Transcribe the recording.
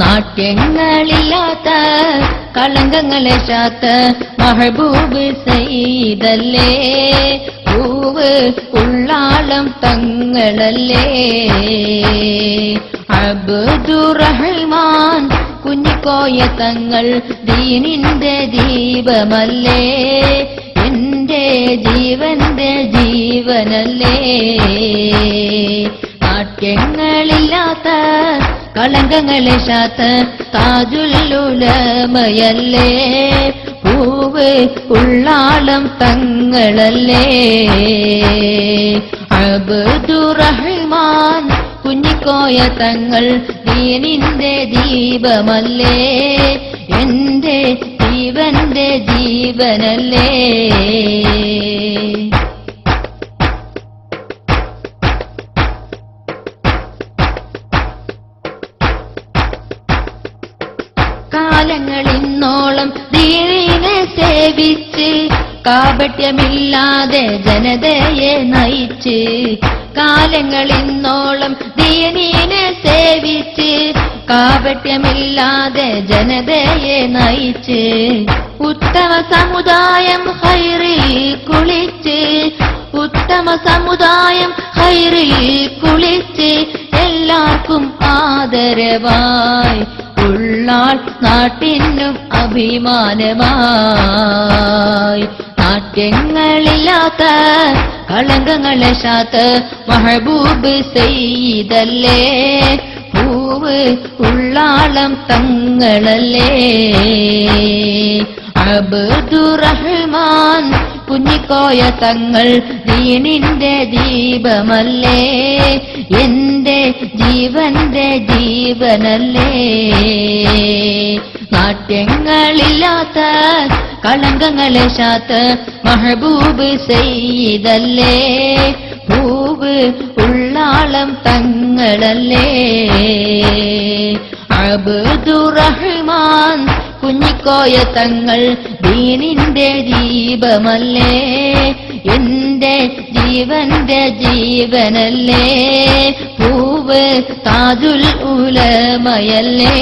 നാട്യങ്ങളില്ലാത്ത കളങ്കങ്ങളെ ശാത്ത മഹബൂബ് സയ്യിദല്ലേ, പൂവ് ഉള്ളാളം തങ്ങളല്ലേ. അബ്ദുറഹ്മാൻ കുഞ്ഞിക്കോയ തങ്ങൾ ദീനിന്റെ ദീപമല്ലേ, എന്റെ ജീവന്റെ ജീവനല്ലേ. നാട്യങ്ങളില്ലാത്ത കളങ്കങ്ങളെ ശാത്ത താജുൽ ഉലമയല്ലേ, പൂവ് ഉള്ളാളം തങ്ങളല്ലേ. അബ്ദുറഹ്മാൻ കുഞ്ഞിക്കോയ തങ്ങൾ ദീനിന്റെ ദീപമല്ലേ, എന്റെ ജീവന്റെ ജീവനല്ലേ. കാലങ്ങളിന്നോളം ദീനിനെ സേവിച്ച് കാപട്യമില്ലാതെ ജനതയെ നയിച്ച്, കാലങ്ങളിന്നോളം ദീനിനെ സേവിച്ച് കാപട്യമില്ലാതെ ജനതയെ നയിച്ച്, ഉത്തമ സമുദായം ഹൈറിൽ കുളിച്ച്, ഉത്തമ സമുദായം ഹൈറിൽ കുളിച്ച് എല്ലാവർക്കും ആദരവായി ഉള്ളാൾ നാട്ടിനും അഭിമാനമായി. നാട്യങ്ങളില്ലാത്ത കളങ്കങ്ങളെ ശാത്ത മഹബൂബ് സയ്യിദല്ലേ, പൂവ് ഉള്ളാളം തങ്ങളല്ലേ. അബ്ദുറഹ്മാൻ കുഞ്ഞിക്കോയ തങ്ങൾ ദീനിന്റെ ദീപമല്ലേ, എന്റെ ജീവന്റെ ജീവനല്ലേ. നാട്യങ്ങളില്ലാത്ത കളങ്കങ്ങളെ ശാത്ത മഹബൂബ് സയ്യിദല്ലേ, പൂവ് ഉള്ളാളം തങ്ങളല്ലേ. അബ്ദുറഹ്മാൻ കുഞ്ഞിക്കോയ തങ്ങൾ ദീനിന്റെ ദീപമല്ലേ, എന്റെ ജീവന്റെ ജീവനല്ലേ. പൂവ് താജുൽ ഉലമയല്ലേ.